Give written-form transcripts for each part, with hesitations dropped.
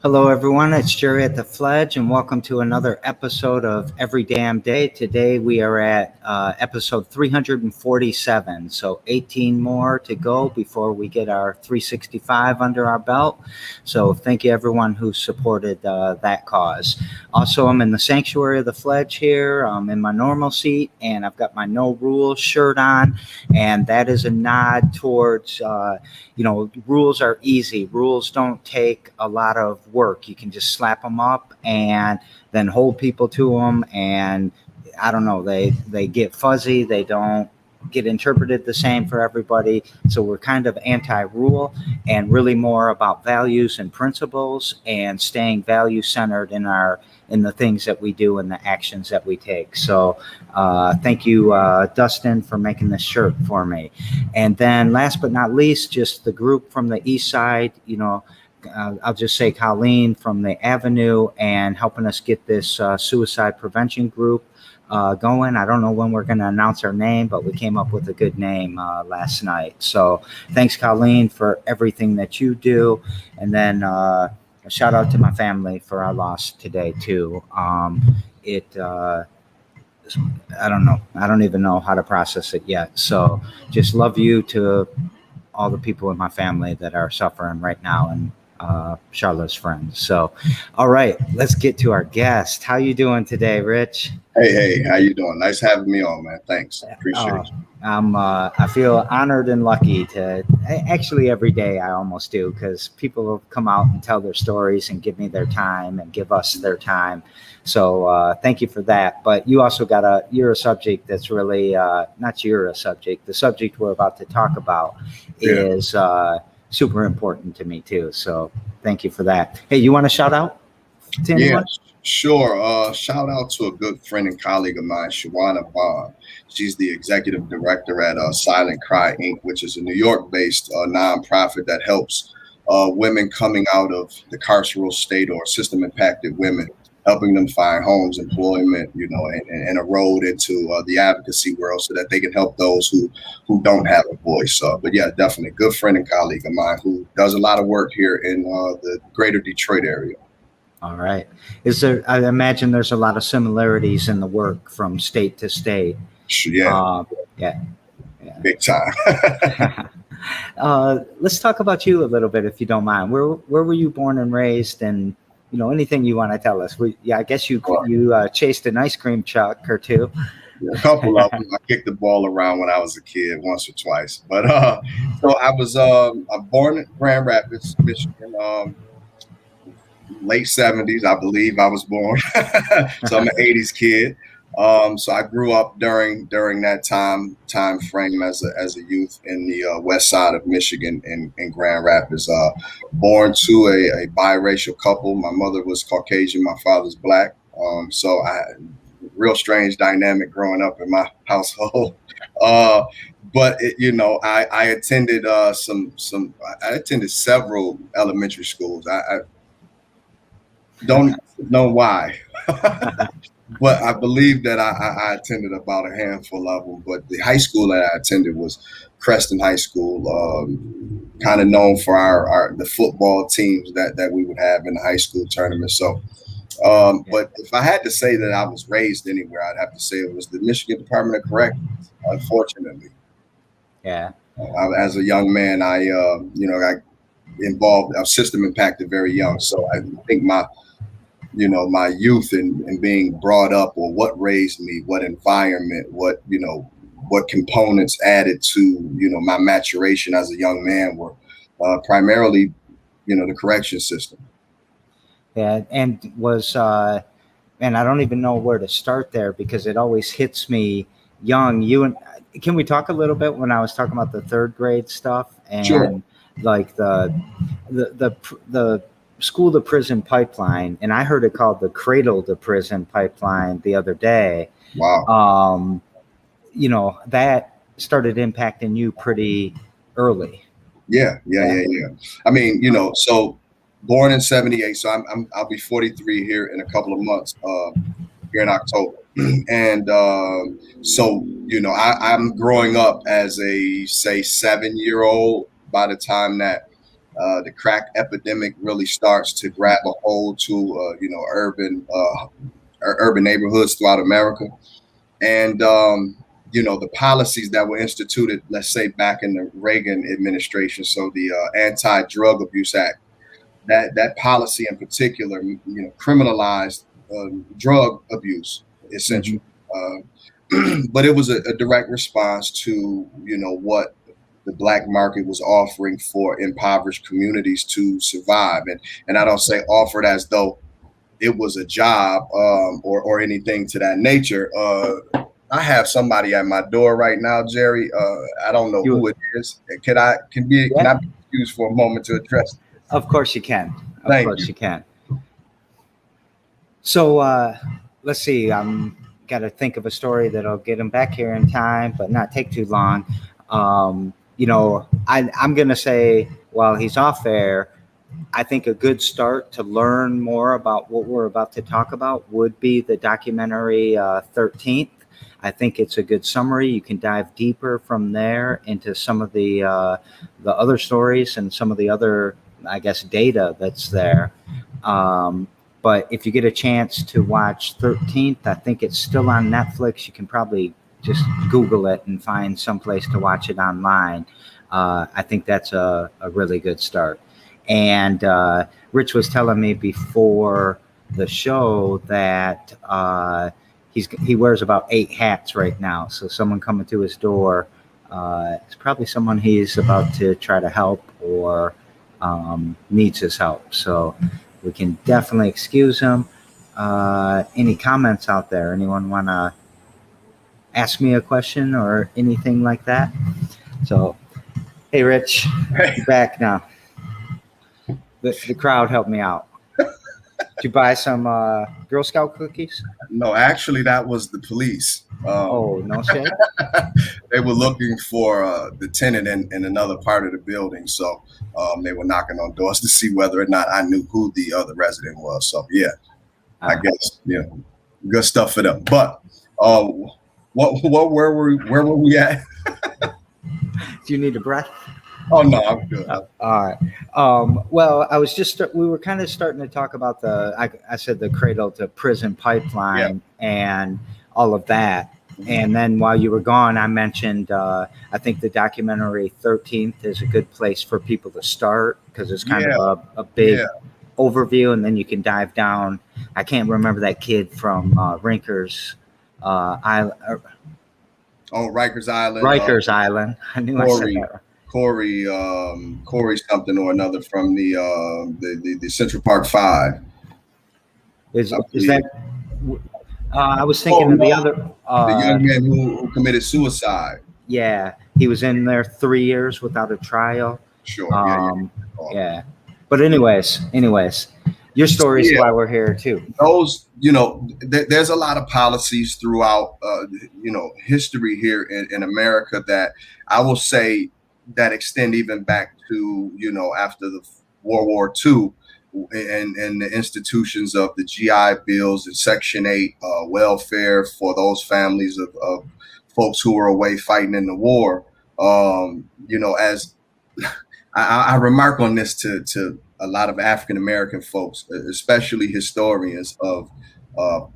Hello, everyone. It's Jerry at the Fledge, and welcome to another episode of Every Damn Day. Today, we are at episode 347, so 18 more to go before we get our 365 under our belt. So, thank you, everyone who supported that cause. Also, I'm in the sanctuary of the Fledge here. I'm in my normal seat, and I've got my No Rules shirt on, and that is a nod towards rules are easy. Rules don't take a lot of work. You can just slap them up and then hold people to them. And I don't know, they get fuzzy. They don't get interpreted the same for everybody. So we're kind of anti-rule and really more about values and principles and staying value-centered in the things that we do and the actions that we take. So thank you, Dustin, for making this shirt for me. And then last but not least, just the group from the east side, I'll just say Colleen from the Avenue and helping us get this suicide prevention group going. I don't know when we're going to announce our name, but we came up with a good name last night. So thanks, Colleen, for everything that you do. And then a shout out to my family for our loss today, too. I don't know. I don't even know how to process it yet. So just love you to all the people in my family that are suffering right now and Charlotte's friends. So, all right, let's get to our guest. How you doing today, Rich? Hey, how you doing? Nice having me on, man. Thanks. Appreciate it. I feel honored and lucky to actually every day I almost do, because people will come out and tell their stories and give me their time and give us their time. So thank you for that. But you also you're a subject that's really not you're a subject. The subject we're about to talk about is super important to me too. So thank you for that. Hey, you want to shout out to anyone? Yeah, sure. Shout out to a good friend and colleague of mine, Shawana Bond. She's the executive director at Silent Cry Inc., which is a New York-based nonprofit that helps women coming out of the carceral state or system-impacted women, helping them find homes, employment, and a road into the advocacy world so that they can help those who don't have a voice. But yeah, definitely good friend and colleague of mine who does a lot of work here in the greater Detroit area. All right. I imagine there's a lot of similarities in the work from state to state. Yeah. Big time. Let's talk about you a little bit, if you don't mind. Where were you born and raised, and anything you want to tell us? I guess you chased an ice cream truck or two. A couple of them. I kicked the ball around when I was a kid once or twice. But so I was born in Grand Rapids, Michigan. Late 70s, I believe I was born. So I'm an 80s kid. So I grew up during that time frame as a youth in the west side of Michigan in Grand Rapids. Born to a biracial couple. My mother was Caucasian, my father's black. So real strange dynamic growing up in my household. But I attended I attended several elementary schools. I don't know why, but I believe that I attended about a handful of them. But the high school that I attended was Creston High School, kind of known for the football teams that we would have in the high school tournament. So, but if I had to say that I was raised anywhere, I'd have to say it was the Michigan Department of Corrections, unfortunately. Yeah. As a young man, I got involved, system impacted very young. So I think my youth and being brought up, or what raised me, what environment, what components added to, my maturation as a young man were primarily, the correction system. Yeah. And and I don't even know where to start there, because it always hits me young. Can we talk a little bit when I was talking about the third grade stuff and Sure. Like the school to prison pipeline, and I heard it called the cradle to prison pipeline the other day. Wow. That started impacting you pretty early. Yeah. I mean, so born in 78, so I'll be 43 here in a couple of months, here in October. And so I'm growing up as a, say, 7-year-old by the time that the crack epidemic really starts to grab a hold to urban neighborhoods throughout America. And the policies that were instituted, let's say back in the Reagan administration, so the Anti-Drug Abuse Act, that policy in particular, criminalized drug abuse, essentially. But it was a direct response to what the black market was offering for impoverished communities to survive, and I don't say offered as though it was a job or anything to that nature. I have somebody at my door right now, Jerry. I don't know who it is. Can I be excused for a moment to address? Of course you can. Thank you. You can. So let's see. I'm got to think of a story that'll get him back here in time, but not take too long. I'm going to say while he's off air, I think a good start to learn more about what we're about to talk about would be the documentary 13th. I think it's a good summary. You can dive deeper from there into some of the other stories and some of the other, I guess, data that's there. But if you get a chance to watch 13th, I think it's still on Netflix. You can probably just Google it and find someplace to watch it online. I think that's a really good start. And Rich was telling me before the show that he wears about 8 hats right now. So someone coming to his door, it's probably someone he's about to try to help or needs his help. So we can definitely excuse him. Any comments out there? Anyone want to ask me a question or anything like that? So, hey, Rich, you're back now. The crowd helped me out. Did you buy some Girl Scout cookies? No, actually, that was the police. No shit. They were looking for the tenant in another part of the building, so they were knocking on doors to see whether or not I knew who the other resident was. So yeah, I guess good stuff for them. But where were we at? Do you need a breath? Oh no, I'm good. All right. Well, I was we were kind of starting to talk about I said the cradle to prison pipeline and all of that. And then while you were gone, I mentioned, I think the documentary 13th is a good place for people to start because it's kind of a big overview, and then you can dive down. I can't remember that kid from Rikers Island. Rikers Island. Rikers Island. I knew I said that. Corey something or another from the Central Park 5. Is that? I was thinking of the other. The young man who committed suicide. Yeah, he was in there 3 years without a trial. Sure. Yeah. But anyways, your story is why we're here too. Those, there's a lot of policies throughout, history here in America that I will say that extend even back to, after the World War II and the institutions of the GI Bills and Section 8 welfare for those families of folks who were away fighting in the war. As I remark on this to a lot of African American folks, especially historians of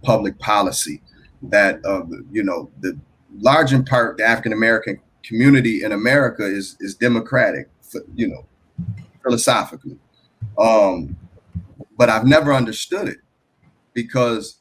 public policy, that the large in part the African American community in America is democratic, philosophically. But I've never understood it because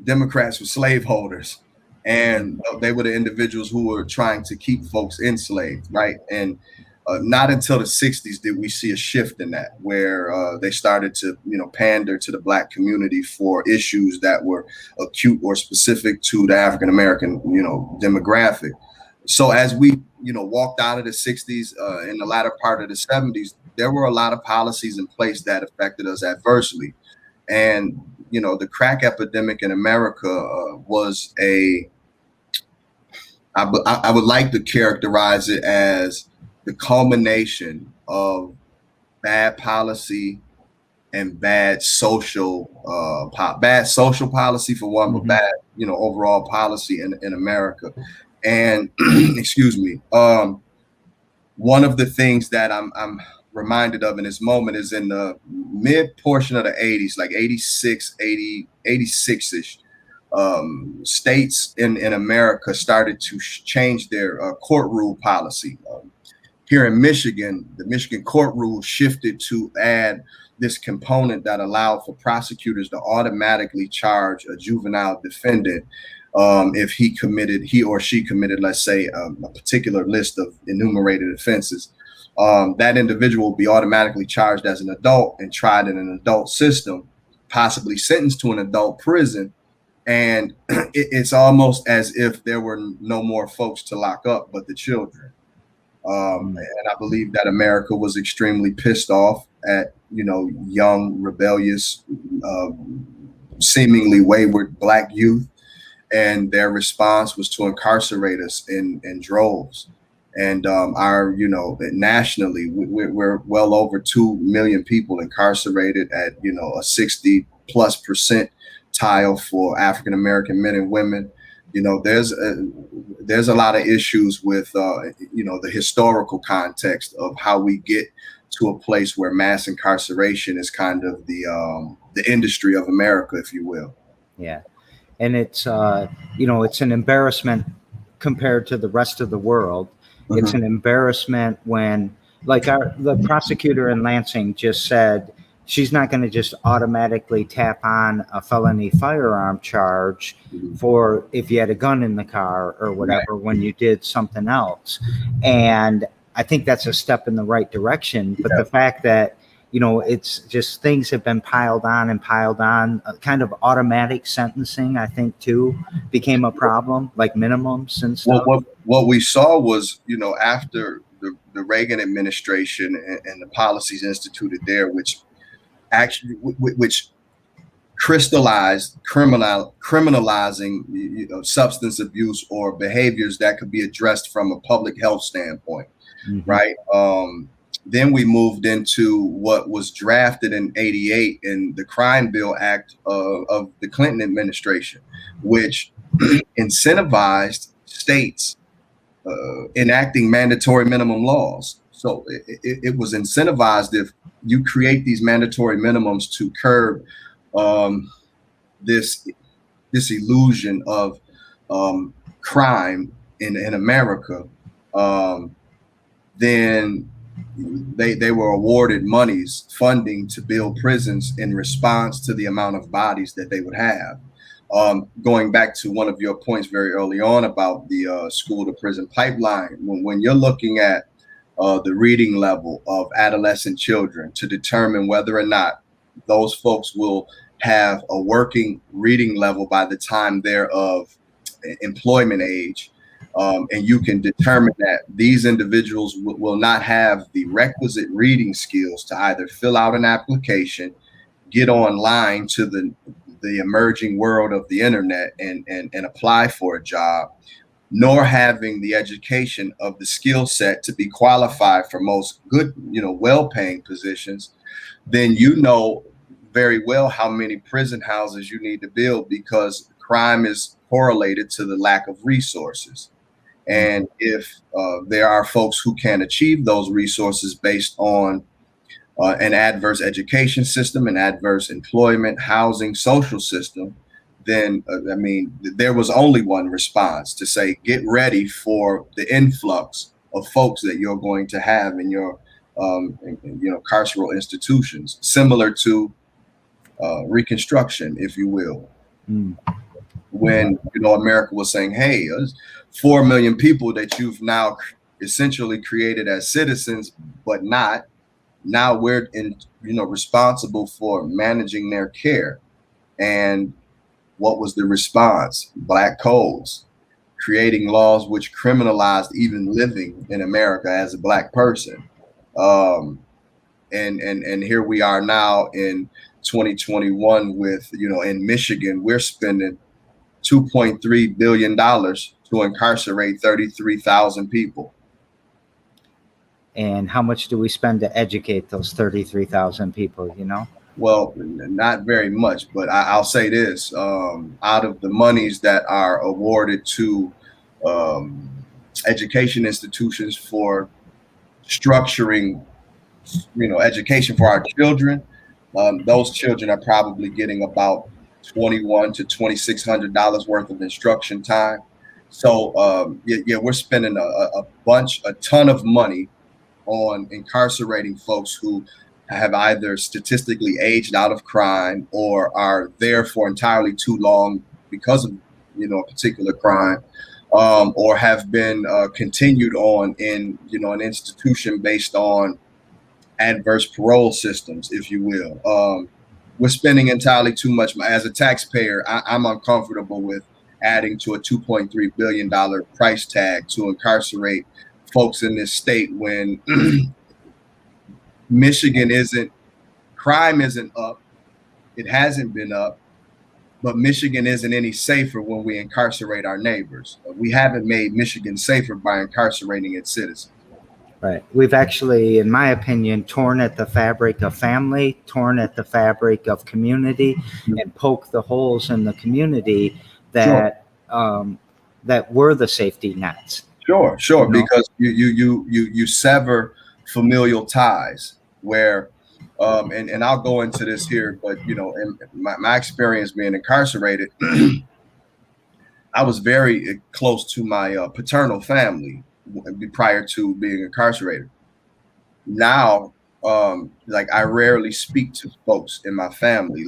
Democrats were slaveholders and they were the individuals who were trying to keep folks enslaved, right? And not until the 60s did we see a shift in that, where they started to, pander to the Black community for issues that were acute or specific to the African American, demographic. So as we, walked out of the 60s, in the latter part of the 70s, there were a lot of policies in place that affected us adversely. And, the crack epidemic in America was I would like to characterize it as the culmination of bad policy and bad social policy for one, but bad, overall policy in America. And excuse me, one of the things that I'm reminded of in this moment is in the mid portion of the 80s, like 86, 80, 86-ish. States in America started to change their court rule policy. Here in Michigan, the Michigan court rule shifted to add this component that allowed for prosecutors to automatically charge a juvenile defendant if he or she committed, let's say, a particular list of enumerated offenses. That individual will be automatically charged as an adult and tried in an adult system, possibly sentenced to an adult prison. And it's almost as if there were no more folks to lock up but the children. And I believe that America was extremely pissed off at, young, rebellious, seemingly wayward Black youth. And their response was to incarcerate us in droves. And nationally, we're well over 2 million people incarcerated at, a 60+% tile for African-American men and women. There's a lot of issues with, the historical context of how we get to a place where mass incarceration is kind of the industry of America, if you will. Yeah. And it's, it's an embarrassment compared to the rest of the world. Mm-hmm. It's an embarrassment when, like the prosecutor in Lansing just said, she's not going to just automatically tap on a felony firearm charge for if you had a gun in the car or whatever when you did something else. And I think that's a step in the right direction. But the fact that, it's just things have been piled on, kind of automatic sentencing, I think, too, became a problem, like minimums and stuff. Well, what we saw was, after the Reagan administration and the policies instituted there, which crystallized criminalizing substance abuse or behaviors that could be addressed from a public health standpoint, mm-hmm. right? Then we moved into what was drafted in '88 in the Crime Bill Act of the Clinton administration, which incentivized states enacting mandatory minimum laws. So it was incentivized if you create these mandatory minimums to curb this illusion of crime in America, then they were awarded funding to build prisons in response to the amount of bodies that they would have. Going back to one of your points very early on about the school to prison pipeline, when you're looking at the reading level of adolescent children to determine whether or not those folks will have a working reading level by the time they're of employment age. And you can determine that these individuals will not have the requisite reading skills to either fill out an application, get online to the emerging world of the internet and apply for a job, nor having the education of the skill set to be qualified for most good, well-paying positions, then very well how many prison houses you need to build, because crime is correlated to the lack of resources. And if there are folks who can achieve those resources based on an adverse education system, an adverse employment, housing, social system, then, there was only one response to say, get ready for the influx of folks that you're going to have in your, carceral institutions, similar to Reconstruction, if you will. Mm. When, America was saying, hey, 4 million people that you've now essentially created as citizens, but not. Now we're responsible for managing their care. And what was the response? Black codes, creating laws which criminalized even living in America as a Black person. And here we are now in 2021 with, in Michigan, we're spending $2.3 billion to incarcerate 33,000 people. And how much do we spend to educate those 33,000 people, Well, not very much, but I'll say this, out of the monies that are awarded to education institutions for structuring education for our children. Those children are probably getting about $2,100 to $2,600 worth of instruction time. So we're spending a ton of money on incarcerating folks who have either statistically aged out of crime or are there for entirely too long because of a particular crime, or have been continued on in an institution based on adverse parole systems, if you will. We're spending entirely too much. As a taxpayer, I'm uncomfortable with adding to a $2.3 billion price tag to incarcerate folks in this state when crime isn't up. It hasn't been up, but Michigan isn't any safer when we incarcerate our neighbors. We haven't made Michigan safer by incarcerating its citizens. Right. We've actually, in my opinion, torn at the fabric of family, torn at the fabric of community, and poked the holes in the community that that were the safety nets. Sure, because you sever familial ties where, and I'll go into this here, but in my experience being incarcerated, I was very close to my paternal family prior to being incarcerated. Now, I rarely speak to folks in my family.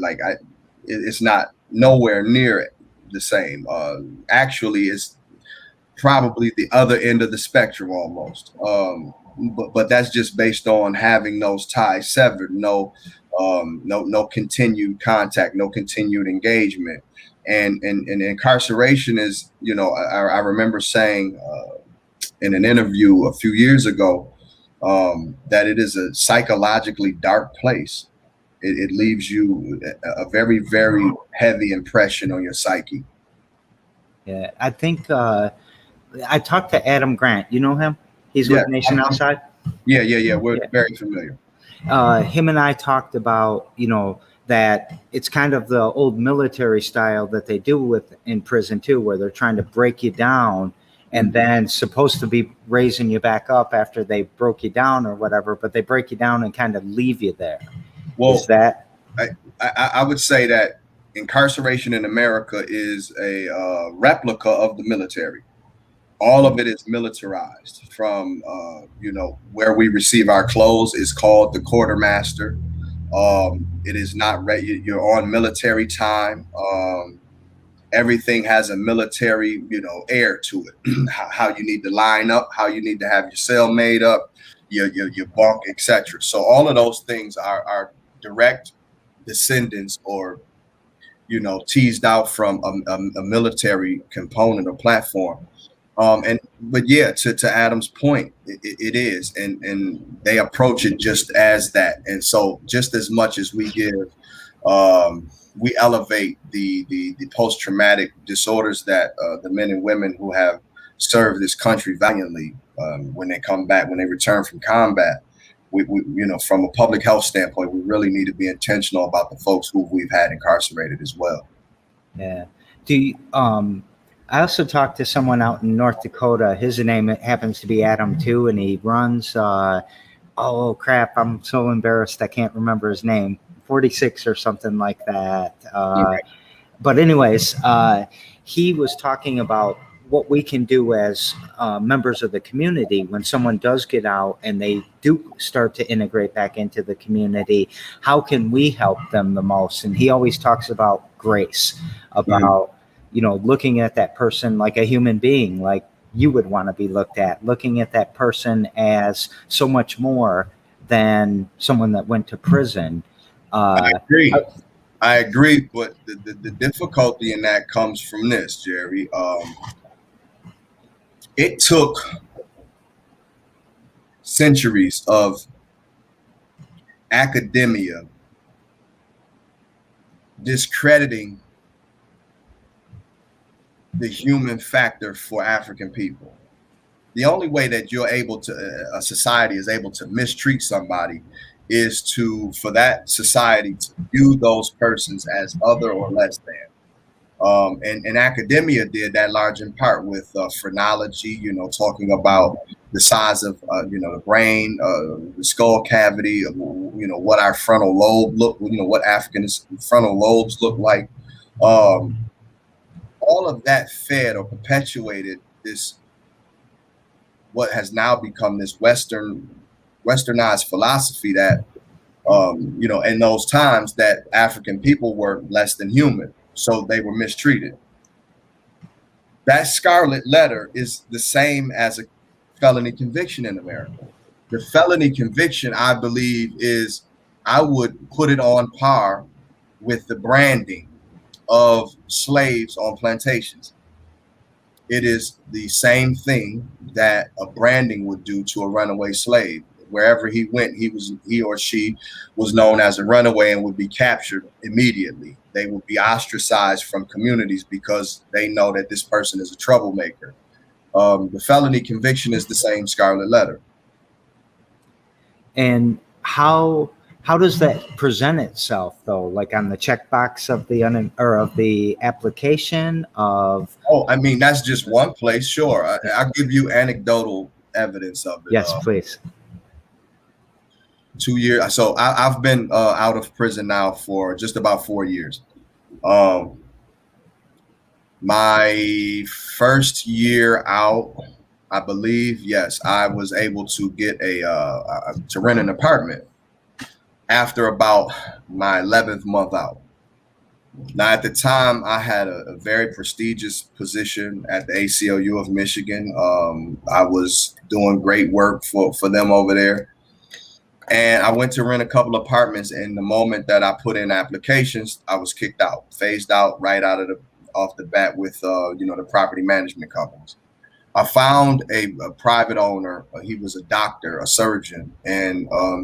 It's not nowhere near the same. Actually, it's probably the other end of the spectrum almost. But that's just based on having those ties severed, no continued contact, no continued engagement. And incarceration is, I remember saying in an interview a few years ago that it is a psychologically dark place. It leaves you a very, very heavy impression on your psyche. Yeah, I think I talked to Adam Grant. You know him? He's with Nation Outside. Yeah. We're very familiar. Him and I talked about, that it's kind of the old military style that they do in prison too, where they're trying to break you down and then supposed to be raising you back up after they broke you down or whatever, but they break you down and kind of leave you there. Well, is that? I would say that incarceration in America is a replica of the military. All of it is militarized. From where we receive our clothes is called the quartermaster. It is not you're on military time. Everything has a military, air to it. How you need to line up, how you need to have your cell made up, your bunk, etc. So all of those things are direct descendants or teased out from a military component or platform. To Adam's point, it is, and they approach it just as that. And so just as much as we give, we elevate the post-traumatic disorders that the men and women who have served this country valiantly, when they come back, when they return from combat, we from a public health standpoint, we really need to be intentional about the folks who we've had incarcerated as well. Yeah. I also talked to someone out in North Dakota. His name happens to be Adam too, and he runs. Oh crap! I'm so embarrassed. I can't remember his name. 46 or something like that. But anyways, he was talking about what we can do as members of the community when someone does get out and they do start to integrate back into the community. How can we help them the most? And he always talks about grace, about looking at that person like a human being, like you would want to be looked at, looking at that person as so much more than someone that went to prison. I agree, but the difficulty in that comes from this, Jerry. It took centuries of academia discrediting the human factor for African people. The only way that a society is able to mistreat somebody is for that society to view those persons as other or less than. And academia did that large in part with phrenology, talking about the size of, the brain, the skull cavity, what our frontal lobe look, what African frontal lobes look like. All of that fed or perpetuated this, what has now become this westernized philosophy that, in those times that African people were less than human, so they were mistreated. That scarlet letter is the same as a felony conviction in America. The felony conviction, I believe, I would put it on par with the branding of slaves on plantations. It is the same thing that a branding would do to a runaway slave. Wherever he went, he or she was known as a runaway and would be captured immediately. They would be ostracized from communities because they know that this person is a troublemaker. The felony conviction is the same scarlet letter. And how does that present itself, though? Like on the checkbox of the application of? Oh, I mean, that's just one place. Sure, I'll give you anecdotal evidence of it. Yes, please. 2 years. So I've been out of prison now for just about 4 years. My first year out, I believe, yes, I was able to get to rent an apartment after about my 11th month out. Now, at the time, I had a very prestigious position at the ACLU of Michigan. I was doing great work for them over there. And I went to rent a couple of apartments, and the moment that I put in applications, I was kicked out, phased out right off the bat with the property management companies. I found a private owner. He was a doctor, a surgeon, and I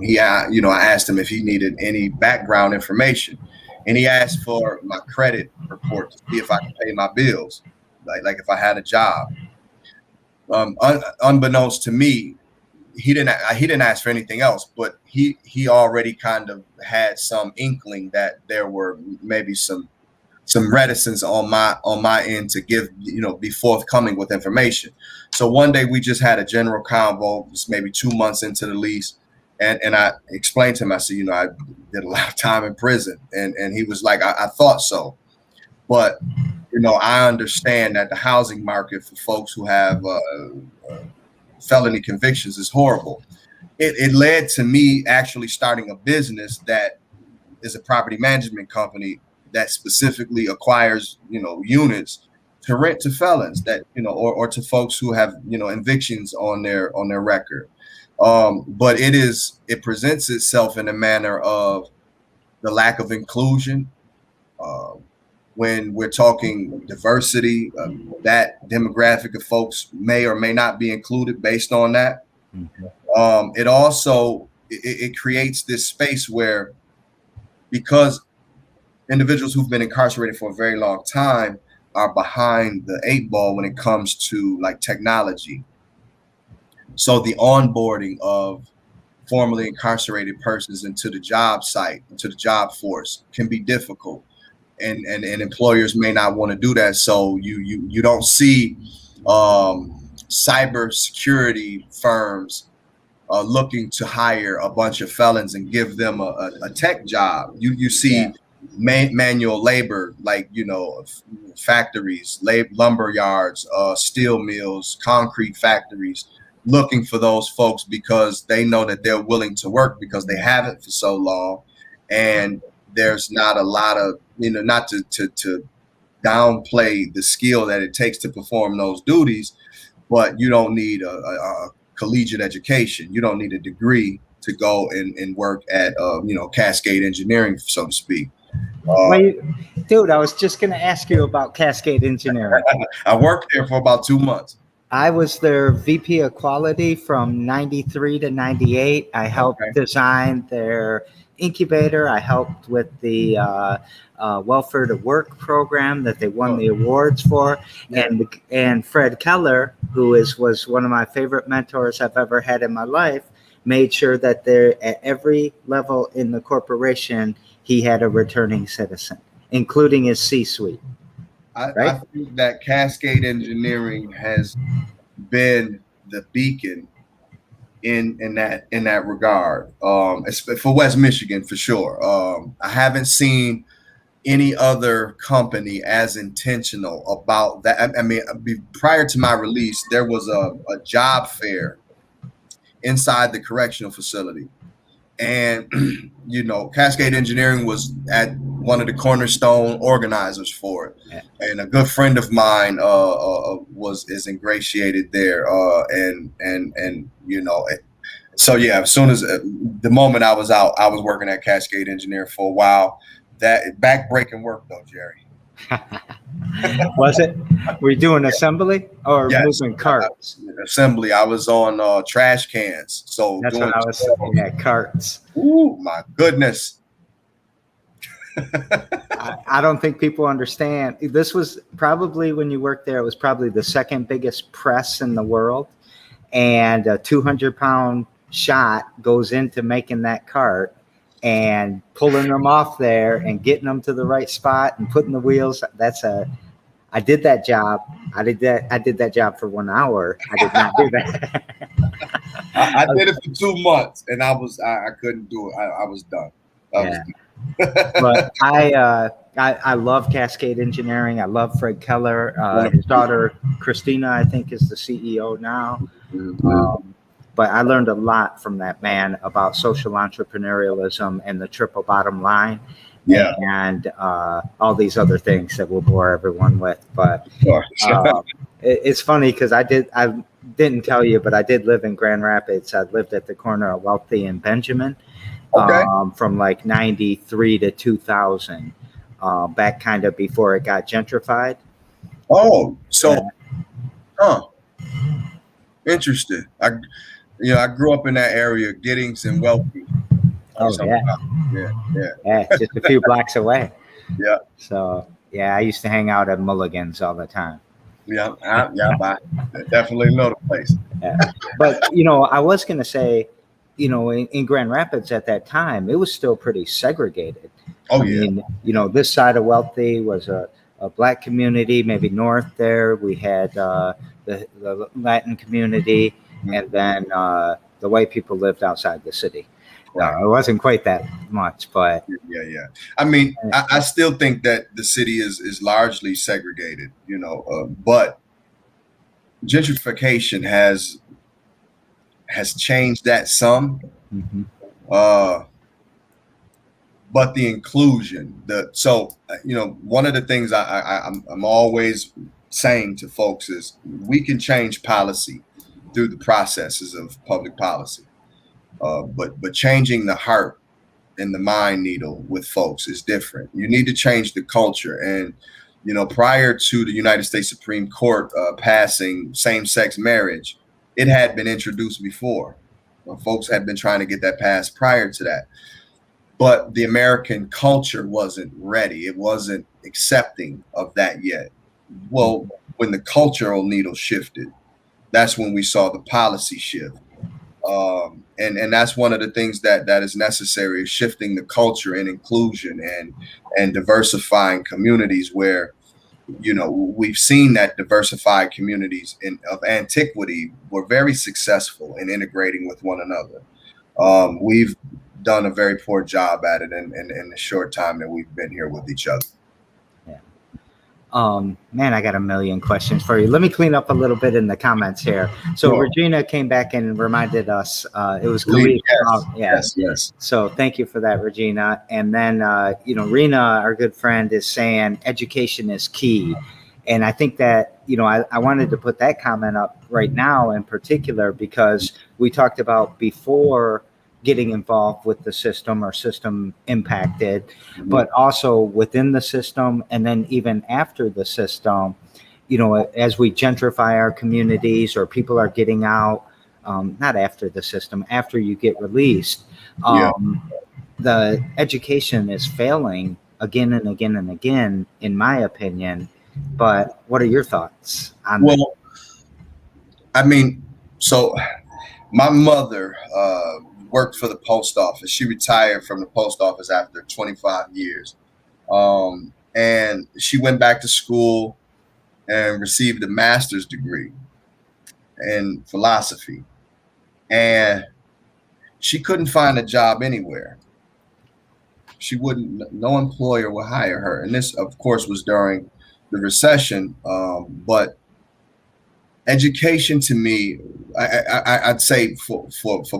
asked him if he needed any background information, and he asked for my credit report to see if I could pay my bills, like if I had a job. Unbeknownst to me, he didn't ask for anything else, but he already kind of had some inkling that there were maybe some reticence on my end to be forthcoming with information. So one day we just had a general convo, just maybe 2 months into the lease, and I explained to him, I said, I did a lot of time in prison, and he was like, I thought so, but I understand that the housing market for folks who have felony convictions is horrible. It led to me actually starting a business that is a property management company that specifically acquires, units to rent to felons that, or to folks who have, evictions on their record. But it presents itself in a manner of the lack of inclusion. When we're talking diversity, that demographic of folks may or may not be included based on that. Mm-hmm. It also it creates this space where, because individuals who've been incarcerated for a very long time are behind the 8 ball when it comes to like technology. So the onboarding of formerly incarcerated persons into the job site, into the job force, can be difficult. And employers may not want to do that. So you don't see cybersecurity firms looking to hire a bunch of felons and give them a tech job. You see manual labor, like factories, lumber yards, steel mills, concrete factories, looking for those folks because they know that they're willing to work because they haven't for so long, and there's not a lot of not to downplay the skill that it takes to perform those duties, but you don't need a collegiate education. You don't need a degree to go and work at Cascade Engineering, so to speak. Dude, I was just going to ask you about Cascade Engineering. I worked there for about 2 months. I was their VP of quality from 93 to 98. I helped design their incubator. I helped with the welfare to work program that they won the awards for. Yeah. And Fred Keller, who was one of my favorite mentors I've ever had in my life, made sure that there at every level in the corporation, he had a returning citizen, including his C-suite. right? I think that Cascade Engineering has been the beacon in that regard. For West Michigan for sure. I haven't seen any other company as intentional about that. I mean, prior to my release, there was a job fair inside the correctional facility. And, Cascade Engineering was at one of the cornerstone organizers for it. Yeah. And a good friend of mine is ingratiated there. So yeah, as soon as the moment I was out, I was working at Cascade Engineering for a while. That back-breaking work though, Jerry. Was it? Were you doing assembly or Yes, moving carts? assembly. I was on trash cans. So That's doing what I was saying. Yeah, carts. Ooh, my goodness. I don't think people understand. This was probably, when you worked there, it was probably the second biggest press in the world. And a 200-pound shot goes into making that cart and pulling them off there and getting them to the right spot and putting the wheels. I did that job. I did that job for 1 hour. I did not do that. I did it for 2 months and I couldn't do it. I was done. But I love Cascade Engineering. I love Fred Keller. His daughter Christina, I think, is the CEO now. Mm-hmm. But I learned a lot from that man about social entrepreneurialism and the triple bottom line. Yeah. And all these other things that we'll bore everyone with. But sure. It's funny because I didn't tell you, but I did live in Grand Rapids. I lived at the corner of Wealthy and Benjamin. Okay. From like 93 to 2000, back kind of before it got gentrified. Oh, so, interesting. I grew up in that area, Giddings and Wealthy. Oh, yeah, just a few blocks away. Yeah. So, yeah, I used to hang out at Mulligan's all the time. Yeah, I definitely know the place. Yeah. But, I was going to say, in Grand Rapids at that time, it was still pretty segregated. Oh, I mean, this side of Wealthy was a Black community, maybe north there. We had the Latin community, and then the white people lived outside the city. Right. It wasn't quite that much, but yeah. I mean, I still think that the city is largely segregated, but gentrification has changed that some. Mm-hmm. But the inclusion, one of the things I'm always saying to folks is we can change policy through the processes of public policy. But changing the heart and the mind needle with folks is different. You need to change the culture. And, prior to the United States Supreme Court passing same-sex marriage, it had been introduced before. Folks had been trying to get that passed prior to that. But the American culture wasn't ready. It wasn't accepting of that yet. Well, when the cultural needle shifted, that's when we saw the policy shift. And that's one of the things that is necessary, is shifting the culture and inclusion and diversifying communities where, we've seen that diversified communities of antiquity were very successful in integrating with one another. We've done a very poor job at it in the short time that we've been here with each other. Man, I got a million questions for you. Let me clean up a little bit in the comments here. So sure. Regina came back and reminded us it was Khalid. Yes. So thank you for that, Regina. And then, Rena, our good friend, is saying education is key. And I think that, I wanted to put that comment up right now in particular because we talked about before getting involved with the system or system impacted, but also within the system. And then even after the system, as we gentrify our communities or people are getting out, not after the system, after you get released, the education is failing again and again and again, in my opinion. But what are your thoughts on that? Well, I mean, so my mother, worked for the post office. She retired from the post office after 25 years. And she went back to school and received a master's degree in philosophy. And she couldn't find a job anywhere. She wouldn't, no employer would hire her. And this, of course, was during the recession. But education to me, I'd say for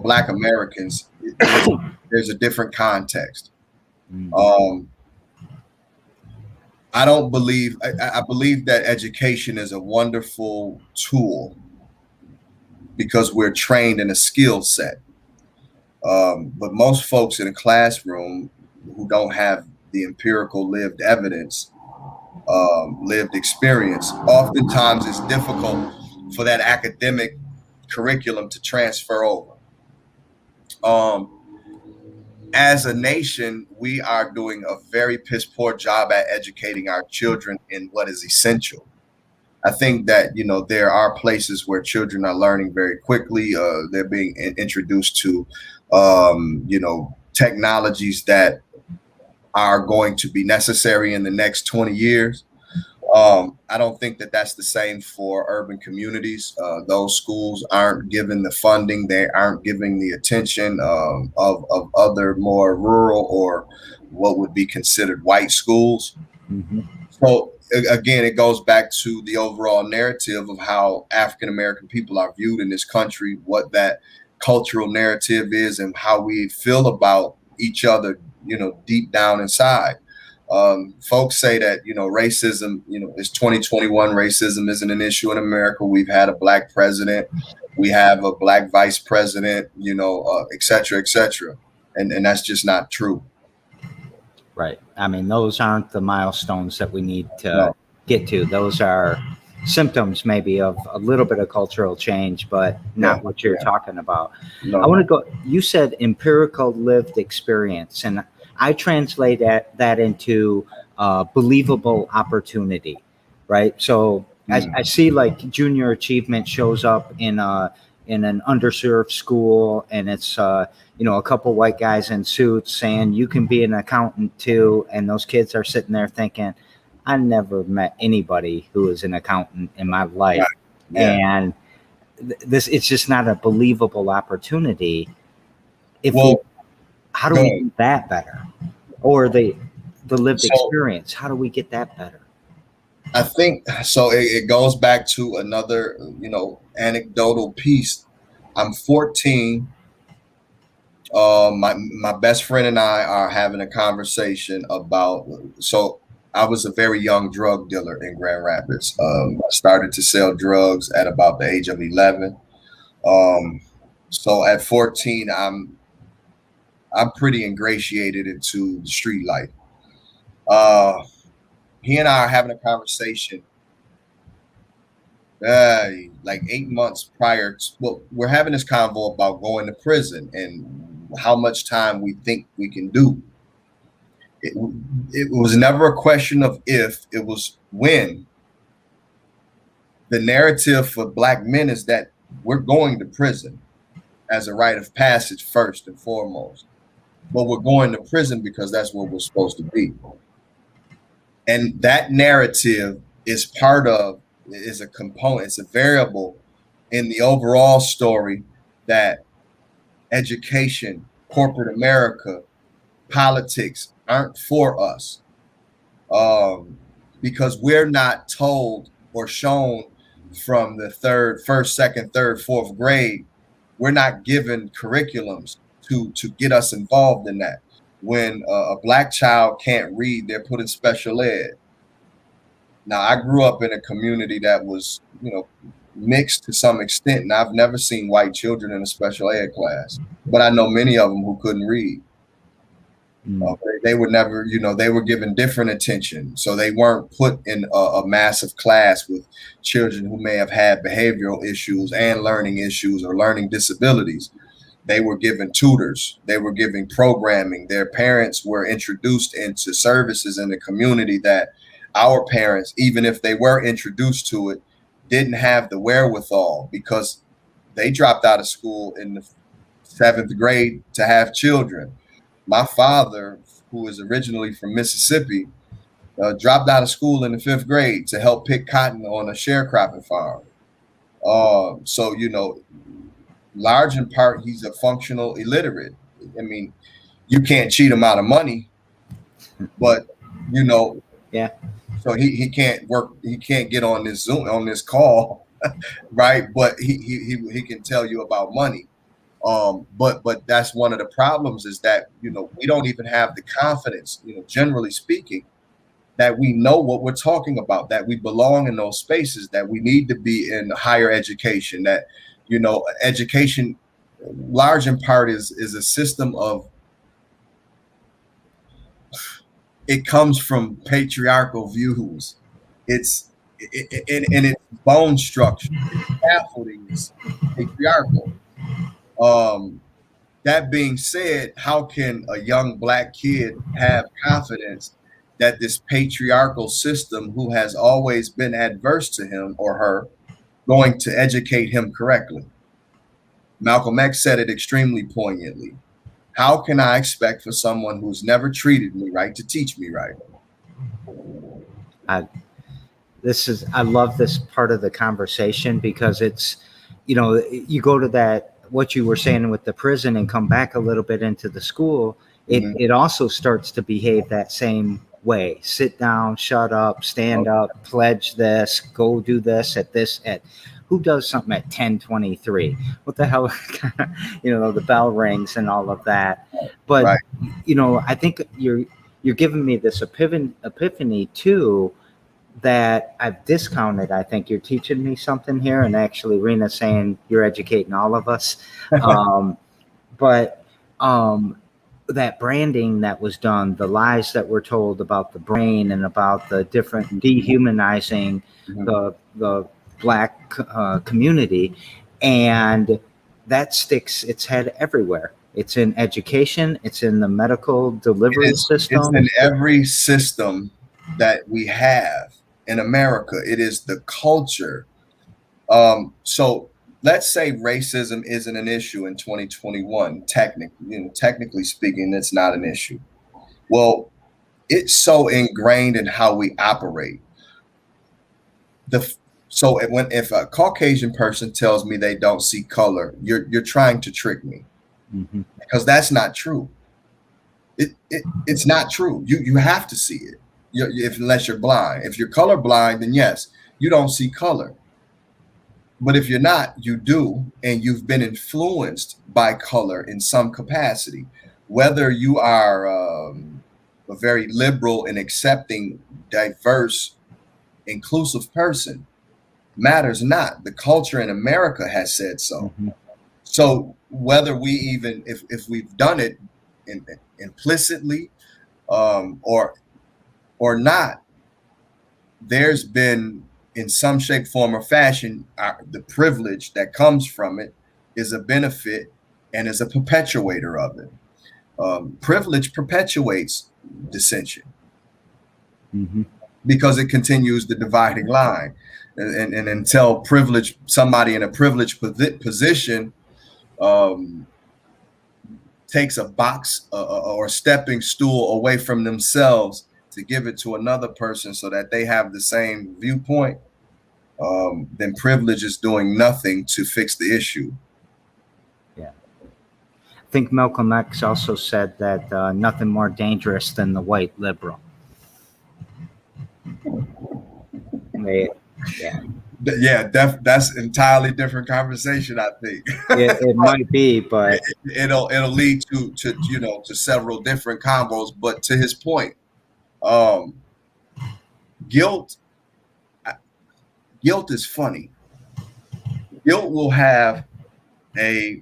Black Americans, there's a different context. I don't believe, I believe that education is a wonderful tool because we're trained in a skill set. But most folks in a classroom who don't have the empirical lived evidence, lived experience, oftentimes it's difficult for that academic curriculum to transfer over. As a nation, we are doing a very piss poor job at educating our children in what is essential. I think that, you know, there are places where children are learning very quickly. They're being introduced to, you know, technologies that are going to be necessary in the next 20 years. I don't think that that's the same for urban communities. Those schools aren't given the funding. They aren't giving the attention of other more rural or what would be considered white schools. Mm-hmm. So again, it goes back to the overall narrative of how African-American people are viewed in this country, what that cultural narrative is and how we feel about each other, you know, deep down inside. Folks say that, you know, racism, you know, it's 2021. Racism isn't an issue in America. We've had a Black president. We have a Black vice president, you know, et cetera, et cetera. And that's just not true. Right. I mean, those aren't the milestones that we need to get to. Those are symptoms maybe of a little bit of cultural change, but not what you're talking about. No. I want to go, you said empirical lived experience, and I translate that into believable opportunity, right? So I see like junior achievement shows up in an underserved school, and it's you know, a couple white guys in suits saying you can be an accountant too, and those kids are sitting there thinking, I never met anybody who is an accountant in my life, and this it's just not a believable opportunity. How do we do that better? Or the lived experience, how do we get that better? I think so. It goes back to another, you know, anecdotal piece. I'm 14. My best friend and I are having a conversation about. So I was a very young drug dealer in Grand Rapids. I started to sell drugs at about the age of 11. So at 14, I'm pretty ingratiated into the street life. He and I are having a conversation like 8 months prior. We're having this convo about going to prison and how much time we think we can do. It was never a question of if, it was when. The narrative for Black men is that we're going to prison as a rite of passage first and foremost. But we're going to prison because that's where we're supposed to be. And that narrative is a component, it's a variable in the overall story that education, corporate America, politics aren't for us. Because we're not told or shown from the first, second, third, fourth grade, we're not given curriculums to get us involved in that. When a Black child can't read, they're put in special ed. Now, I grew up in a community that was, you know, mixed to some extent, and I've never seen white children in a special ed class, but I know many of them who couldn't read. They were never, you know, they were given different attention. So they weren't put in a massive class with children who may have had behavioral issues and learning issues or learning disabilities. They were given tutors. They were given programming. Their parents were introduced into services in the community that our parents, even if they were introduced to it, didn't have the wherewithal because they dropped out of school in the 7th grade to have children. My father, who is originally from Mississippi, dropped out of school in the 5th grade to help pick cotton on a sharecropping farm. So, large in part, he's a functional illiterate. I mean, you can't cheat him out of money, but, Yeah. so he can't work. He can't get on this Zoom, on this call, right? But he can tell you about money. But that's one of the problems, is that, we don't even have the confidence, generally speaking, that we know what we're talking about, that we belong in those spaces, that we need to be in higher education, that, education, large in part, is a system of, it comes from patriarchal views. It's in its bone structure, its scaffolding is patriarchal. That being said, how can a young Black kid have confidence that this patriarchal system, who has always been adverse to him or her, going to educate him correctly? Malcolm X said it extremely poignantly. How can I expect for someone who's never treated me right to teach me right? I love this part of the conversation, because it's, you go to that, what you were saying with the prison, and come back a little bit into the school. It also starts to behave that same way. Sit down, shut up, stand up, pledge this, go do this at who does something at 10:23? What the hell? The bell rings and all of that. But Right. I think you're giving me this epiphany too, that I've discounted. I think you're teaching me something here, and actually Rena's saying you're educating all of us. But that branding that was done, the lies that were told about the brain and about the different dehumanizing the Black community, and that sticks its head everywhere. It's in education. It's in the medical delivery system. It's in every system that we have in America. It is the culture. So let's say racism isn't an issue in 2021. Technically speaking, it's not an issue. Well, it's so ingrained in how we operate. So if a Caucasian person tells me they don't see color, you're trying to trick me, because that's not true. It's not true. You have to see it. Unless you're blind. If you're colorblind, then yes, you don't see color. But if you're not, you do, and you've been influenced by color in some capacity. Whether you are a very liberal and accepting, diverse, inclusive person matters not. The culture in America has said so. So whether we even, if we've done it implicitly or not, there's been, in some shape, form, or fashion, the privilege that comes from it is a benefit and is a perpetuator of it. Privilege perpetuates dissension because it continues the dividing line. And until somebody in a privileged position takes a box or stepping stool away from themselves to give it to another person so that they have the same viewpoint, then privilege is doing nothing to fix the issue. Yeah. I think Malcolm X also said that nothing more dangerous than the white liberal. Yeah, that's entirely different conversation, I think. It might be, but it'll lead to several different combos. But to his point, guilt is funny. Guilt will have a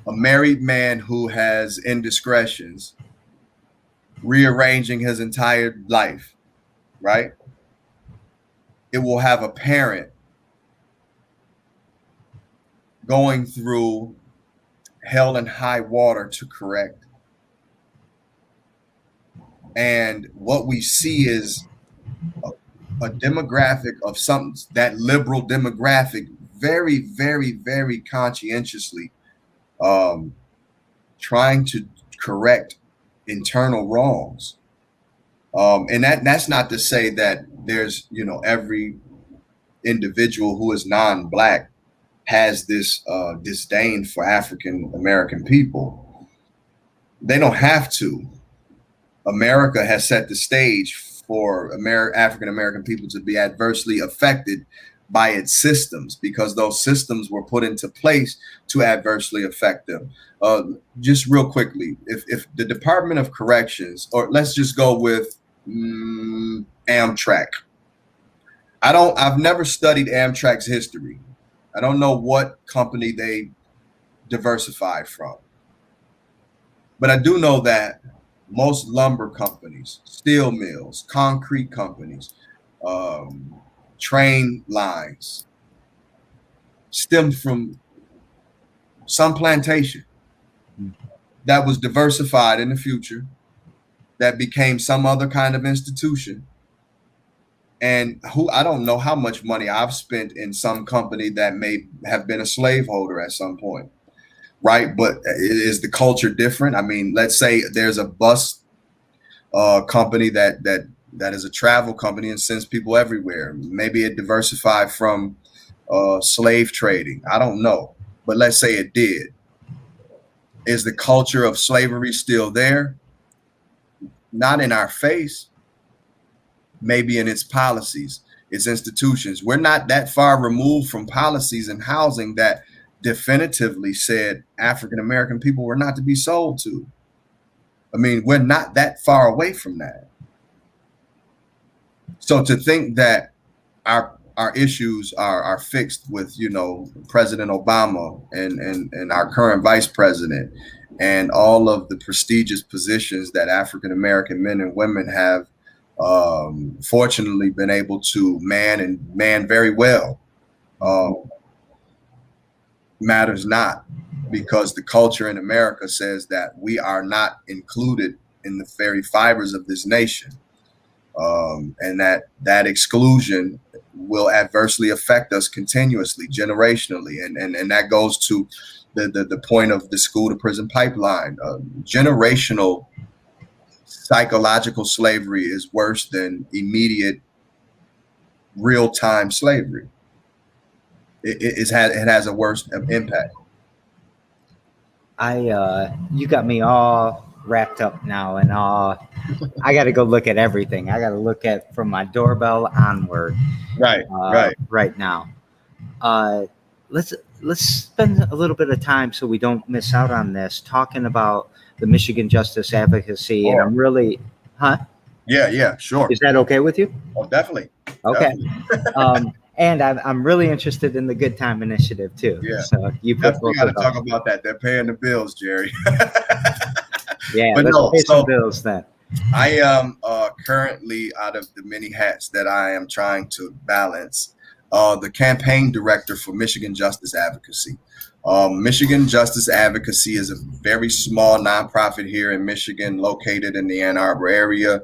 married man who has indiscretions rearranging his entire life, right? It will have a parent going through hell and high water to correct. And what we see is a demographic of that liberal demographic, very, very, very conscientiously trying to correct internal wrongs. And that's not to say that there's, every individual who is non-Black has this disdain for African American people. They don't have to. America has set the stage for African American people to be adversely affected by its systems, because those systems were put into place to adversely affect them. Just real quickly, if the Department of Corrections, or let's just go with Amtrak. I've never studied Amtrak's history. I don't know what company they diversified from. But I do know that most lumber companies, steel mills, concrete companies, train lines stemmed from some plantation that was diversified in the future, that became some other kind of institution. And I don't know how much money I've spent in some company that may have been a slaveholder at some point, right? But is the culture different? I mean, let's say there's a bus company that is a travel company and sends people everywhere. Maybe it diversified from slave trading. I don't know, but let's say it did. Is the culture of slavery still there? Not in our face. Maybe in its policies, its institutions. We're not that far removed from policies and housing that definitively said African American people were not to be sold to. I mean, we're not that far away from that. So to think that our issues are fixed with, President Obama and our current vice president and all of the prestigious positions that African American men and women have fortunately been able to man very well, matters not, because the culture in America says that we are not included in the very fibers of this nation, and that exclusion will adversely affect us continuously, generationally, and that goes to the point of the school to prison pipeline. Generational psychological slavery is worse than immediate real-time slavery. It has a worse impact. You got me all wrapped up now, and I got to go look at everything. I got to look at from my doorbell onward. Right now. Let's spend a little bit of time so we don't miss out on this, talking about the Michigan Justice Advocacy. And I'm really, Yeah, sure. Is that okay with you? Oh, definitely. Okay. Definitely. And I'm really interested in the Good Time Initiative too. Yeah. So you definitely got to talk about that. They're paying the bills, Jerry. Yeah, but let's pay some bills then. I am currently, out of the many hats that I am trying to balance, the campaign director for Michigan Justice Advocacy. Michigan Justice Advocacy is a very small nonprofit here in Michigan, located in the Ann Arbor area.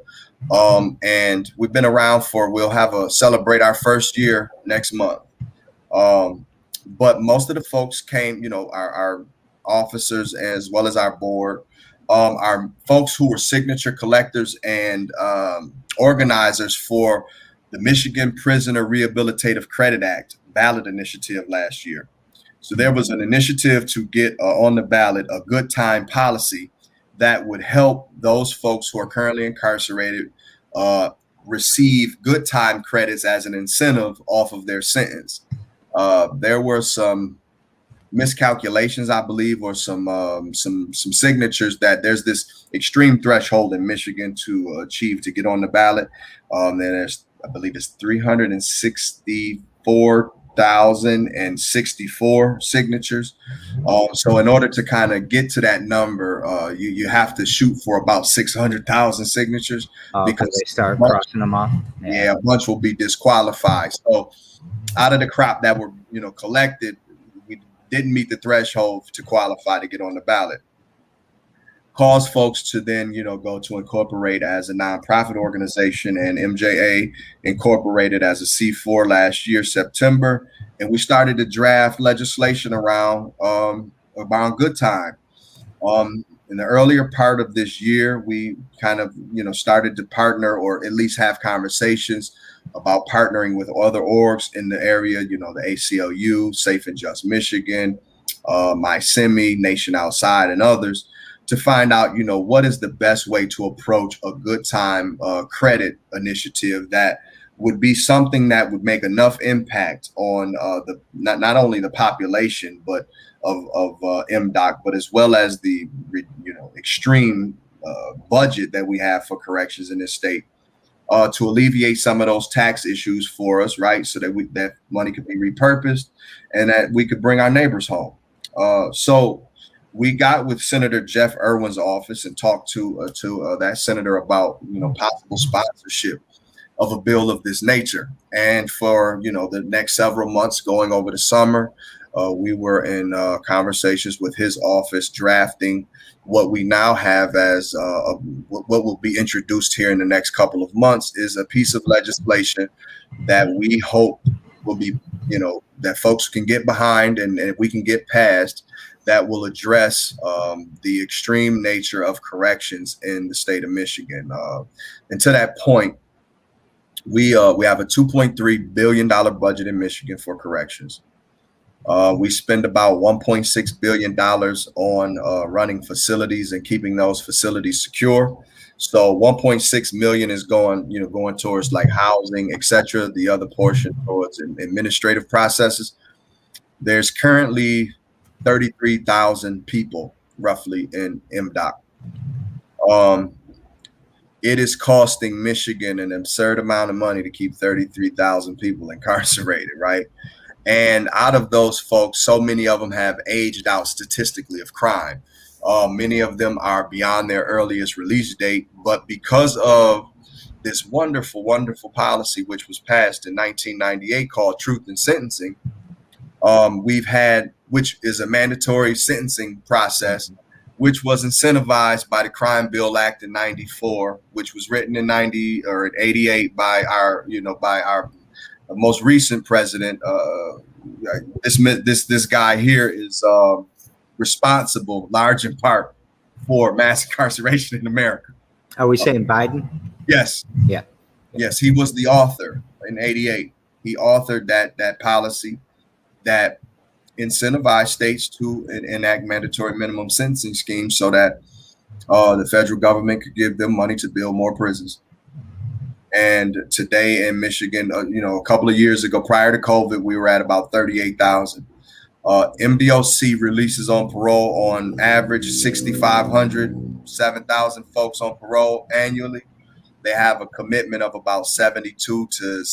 And we've been around we'll celebrate our first year next month. But most of the folks came, our officers as well as our board, are folks who were signature collectors and organizers for the Michigan Prisoner Rehabilitative Credit Act ballot initiative last year. So there was an initiative to get on the ballot a good time policy that would help those folks who are currently incarcerated receive good time credits as an incentive off of their sentence. There were some miscalculations, I believe, or some signatures that there's this extreme threshold in Michigan to achieve to get on the ballot. And there's, I believe it's 364,064 signatures. So in order to kind of get to that number, you have to shoot for about 600,000 signatures, because they start crossing them off. Yeah, a bunch will be disqualified. So out of the crop that were collected, we didn't meet the threshold to qualify to get on the ballot. Caused folks to then, go to incorporate as a nonprofit organization, and MJA incorporated as a C4 last year, September. And we started to draft legislation around good time. in the earlier part of this year, we kind of, started to partner or at least have conversations about partnering with other orgs in the area, the ACLU, Safe and Just Michigan, MySemi, Nation Outside, and others, to find out, what is the best way to approach a good time credit initiative that would be something that would make enough impact on the not only the population, but of MDOC, but as well as the extreme budget that we have for corrections in this state, to alleviate some of those tax issues for us, right? So that that money could be repurposed and that we could bring our neighbors home. So we got with Senator Jeff Irwin's office and talked to that senator about possible sponsorship of a bill of this nature. And for the next several months going over the summer, we were in conversations with his office drafting what we now have as what will be introduced here in the next couple of months is a piece of legislation that we hope will be, that folks can get behind and we can get passed, that will address the extreme nature of corrections in the state of Michigan. And to that point, we have a $2.3 billion budget in Michigan for corrections. We spend about $1.6 billion on running facilities and keeping those facilities secure. So 1.6 million is going towards like housing, etc. The other portion towards administrative processes. There's currently 33,000 people roughly in MDOC. It is costing Michigan an absurd amount of money to keep 33,000 people incarcerated, right? And out of those folks, so many of them have aged out statistically of crime. Many of them are beyond their earliest release date, but because of this wonderful, wonderful policy, which was passed in 1998 called Truth in Sentencing, we've had, which is a mandatory sentencing process, which was incentivized by the Crime Bill Act in 94, which was written in 88 by our most recent president. This guy here is responsible, large in part, for mass incarceration in America. Are we saying Biden? Yes. Yeah. Yes, he was the author in 88. He authored that policy that incentivized states to enact mandatory minimum sentencing schemes so that the federal government could give them money to build more prisons. And today in Michigan, a couple of years ago, prior to COVID, we were at about 38,000. MDOC releases on parole on average 6,500, 7,000 folks on parole annually. They have a commitment of about 72 to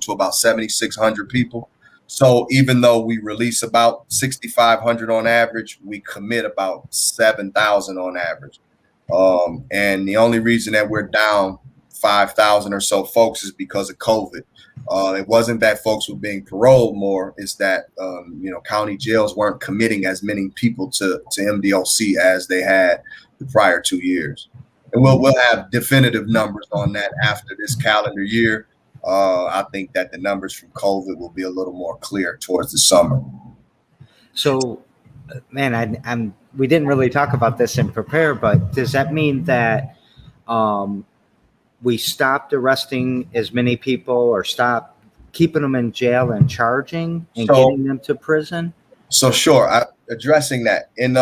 about 7,600 people. So even though we release about 6,500 on average, we commit about 7,000 on average. And the only reason that we're down 5,000 or so folks is because of COVID. It wasn't that folks were being paroled more. It's that, county jails weren't committing as many people to MDOC as they had the prior 2 years. And we'll have definitive numbers on that after this calendar year. I think that the numbers from COVID will be a little more clear towards the summer. So, man, we didn't really talk about this in prepare, but does that mean that we stopped arresting as many people or stopped keeping them in jail and charging and getting them to prison? So sure, addressing that. In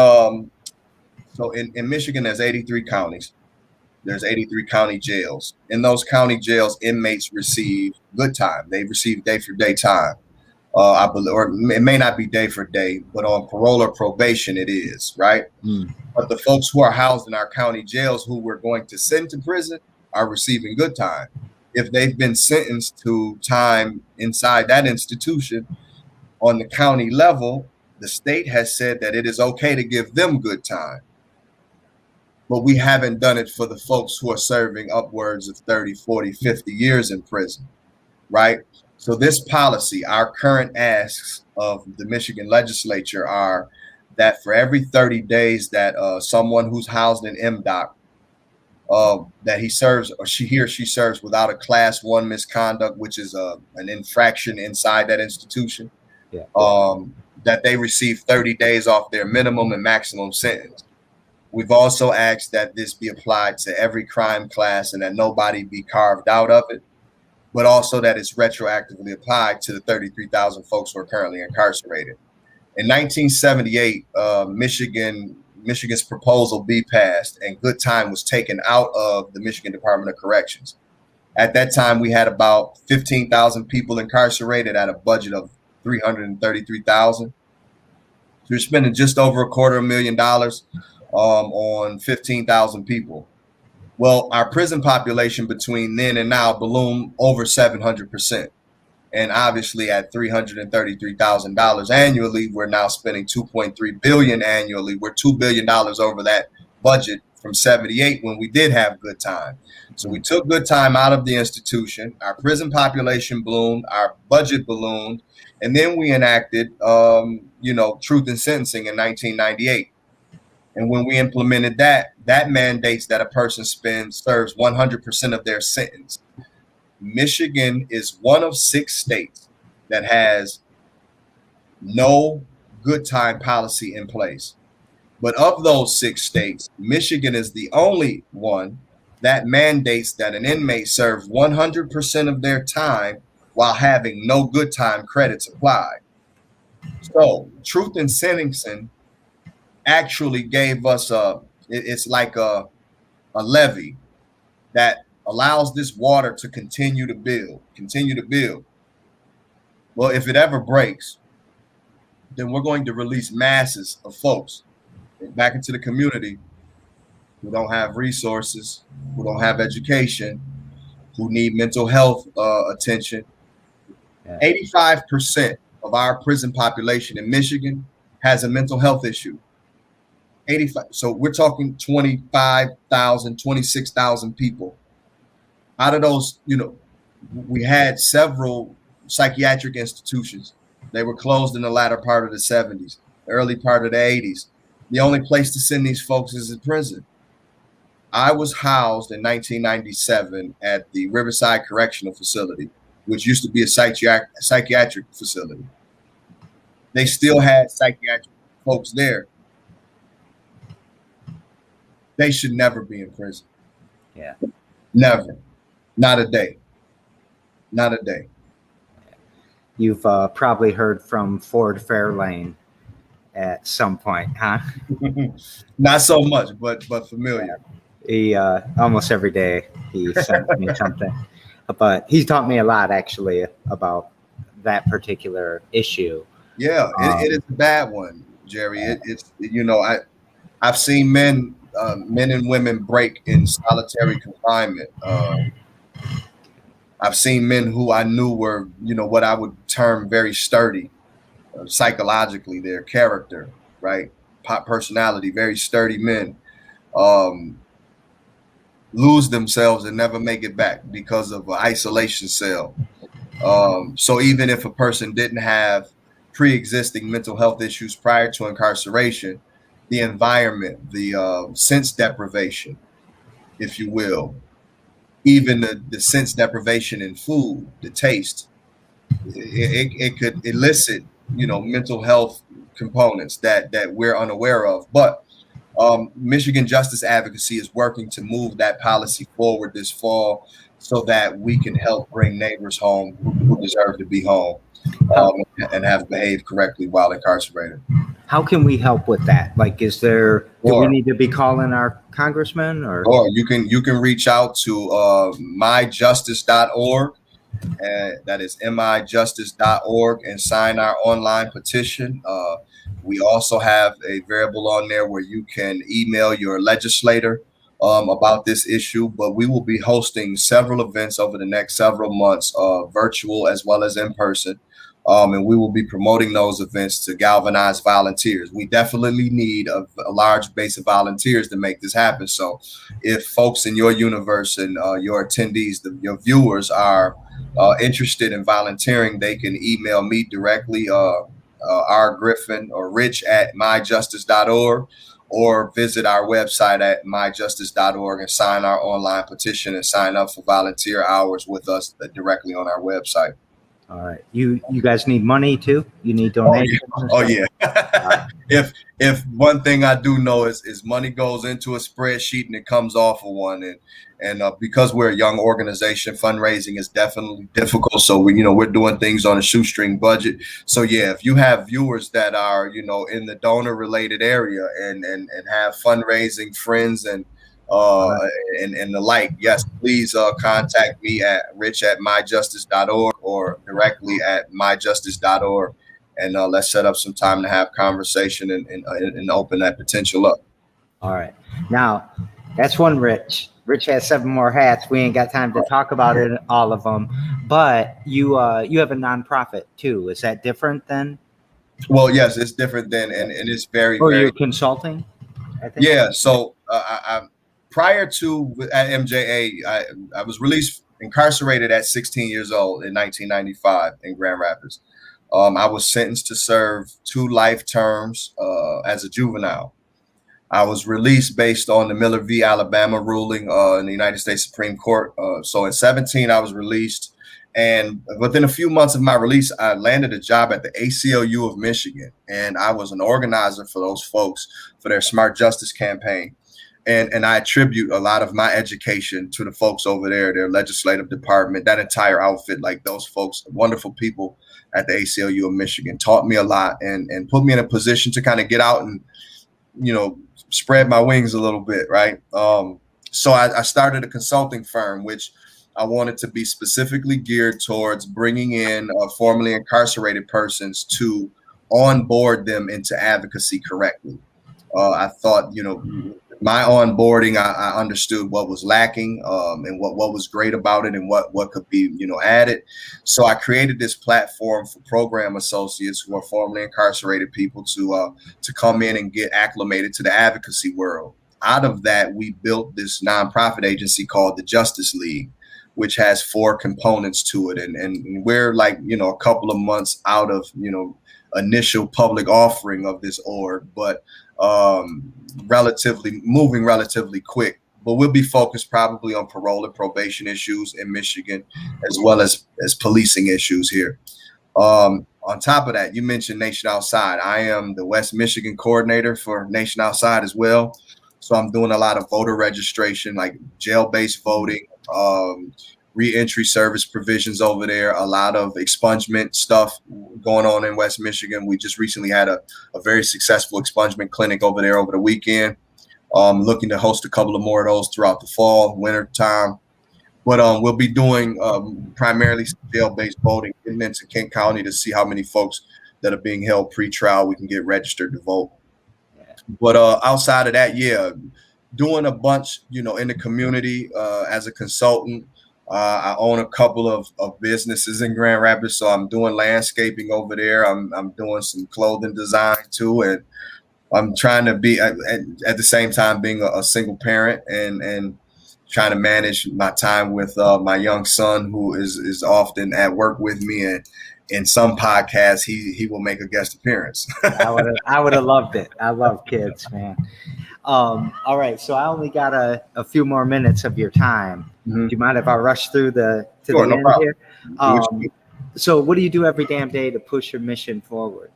Michigan, there's 83 counties. There's 83 county jails. In those county jails, inmates receive good time. They receive day for day time. I believe, or it may not be day for day, but on parole or probation, it is, right? But the folks who are housed in our county jails who we're going to send to prison are receiving good time. If they've been sentenced to time inside that institution on the county level, the state has said that it is okay to give them good time. But we haven't done it for the folks who are serving upwards of 30, 40, 50 years in prison, right? So this policy, our current asks of the Michigan legislature are that for every 30 days that someone who's housed in MDOC, that he serves or he or she serves without a class 1 misconduct, which is an infraction inside that institution, Yeah. that they receive 30 days off their minimum and maximum sentence. We've also asked that this be applied to every crime class and that nobody be carved out of it, but also that it's retroactively applied to the 33,000 folks who are currently incarcerated. In 1978, Michigan's proposal be passed, and good time was taken out of the Michigan Department of Corrections. At that time, we had about 15,000 people incarcerated at a budget of 333,000. So you're spending just over $250,000 on 15,000 people. Well, our prison population between then and now ballooned over 700%. And obviously at $333,000 annually, we're now spending $2.3 billion annually. We're $2 billion over that budget from 78 when we did have good time. So we took good time out of the institution. Our prison population ballooned, our budget ballooned, and then we enacted, truth in sentencing in 1998. And when we implemented that, that mandates that a person serves 100% of their sentence. Michigan is one of 6 states that has no good time policy in place. But of those 6 states, Michigan is the only one that mandates that an inmate serve 100% of their time while having no good time credits applied. So truth in sentencing actually gave us it's like a levee that allows this water to continue to build. Well, if it ever breaks, then we're going to release masses of folks back into the community who don't have resources, who don't have education, who need mental health attention. 85% of our prison population in Michigan has a mental health issue. 85. So we're talking 25,000, 26,000 people. Out of those, we had several psychiatric institutions. They were closed in the latter part of the 70s, the early part of the 80s. The only place to send these folks is in prison. I was housed in 1997 at the Riverside Correctional Facility, which used to be a psychiatric facility. They still had psychiatric folks there. They should never be in prison. Yeah. Never. Not a day. Not a day. You've probably heard from Ford Fairlane at some point, huh? Not so much, but familiar. He almost every day he sends me something, but he's taught me a lot actually about that particular issue. Yeah, it is a bad one, Jerry. I've seen men and women break in solitary confinement. I've seen men who I knew were, what I would term very sturdy, psychologically, their character, right? Personality, very sturdy men, lose themselves and never make it back because of an isolation cell. So even if a person didn't have pre-existing mental health issues prior to incarceration, the environment, the sense deprivation, if you will, even the sense deprivation in food, the taste, it could elicit, mental health components that we're unaware of. But Michigan Justice Advocacy is working to move that policy forward this fall so that we can help bring neighbors home who deserve to be home and have behaved correctly while incarcerated. How can we help with that? Like, do we need to be calling our congressman or you can reach out to myjustice.org, and that is mijustice.org, and sign our online petition. We also have a variable on there where you can email your legislator about this issue, but we will be hosting several events over the next several months, virtual as well as in person. And we will be promoting those events to galvanize volunteers. We definitely need a large base of volunteers to make this happen. So if folks in your universe and your attendees, your viewers are interested in volunteering, they can email me directly, Griffin or Rich at myjustice.org, or visit our website at myjustice.org and sign our online petition and sign up for volunteer hours with us directly on our website. All right. You guys need money too? You need donations? Oh yeah. If one thing I do know is money goes into a spreadsheet and it comes off of one, and because we're a young organization, fundraising is definitely difficult. So we're doing things on a shoestring budget. So yeah, if you have viewers that are in the donor related area and have fundraising friends and the like, yes, please contact me at rich@myjustice.org or directly at myjustice.org. And let's set up some time to have conversation and open that potential up. All right. Now, that's one Rich. Rich has 7 more hats. We ain't got time to talk about it, all of them. But you have a nonprofit too. Is that different than? Well, yes, it's different than, and it's very. Or very, you're consulting? I think. Yeah. So I prior to at MJA, I was incarcerated at 16 years old in 1995 in Grand Rapids. I was sentenced to serve 2 life terms as a juvenile. I was released based on the Miller v. Alabama ruling in the United States Supreme Court. So in 17, I was released. And within a few months of my release, I landed a job at the ACLU of Michigan. And I was an organizer for those folks for their Smart Justice campaign. And I attribute a lot of my education to the folks over there, their legislative department, that entire outfit. Like those folks, wonderful people at the ACLU of Michigan, taught me a lot and put me in a position to kind of get out and, spread my wings a little bit. Right. So I started a consulting firm, which I wanted to be specifically geared towards bringing in formerly incarcerated persons to onboard them into advocacy correctly. I thought, my onboarding, I understood what was lacking and what was great about it and what could be, added. So I created this platform for program associates who are formerly incarcerated people to come in and get acclimated to the advocacy world. Out of that, we built this nonprofit agency called the Justice League, which has 4 components to it. And we're like, a couple of months out of, initial public offering of this org, but moving relatively quick. But we'll be focused probably on parole and probation issues in Michigan, as well as policing issues here. On top of that, you mentioned Nation Outside. I am the West Michigan coordinator for Nation Outside as well. So I'm doing a lot of voter registration, like jail-based voting, re-entry service provisions over there, a lot of expungement stuff going on in West Michigan. We just recently had a very successful expungement clinic over there over the weekend. Looking to host a couple of more of those throughout the fall, winter time. But we'll be doing primarily jail-based voting, getting into Kent County to see how many folks that are being held pre-trial we can get registered to vote. But outside of that, doing a bunch, in the community as a consultant. I own a couple of businesses in Grand Rapids, so I'm doing landscaping over there. I'm doing some clothing design too, and I'm trying to be at the same time being a single parent and trying to manage my time with my young son, who is often at work with me, and in some podcasts he will make a guest appearance. I would have loved it. I love kids, man. All right, so I only got a few more minutes of your time. Mm-hmm. Do you mind if I rush through the end here? So what do you do every damn day to push your mission forward?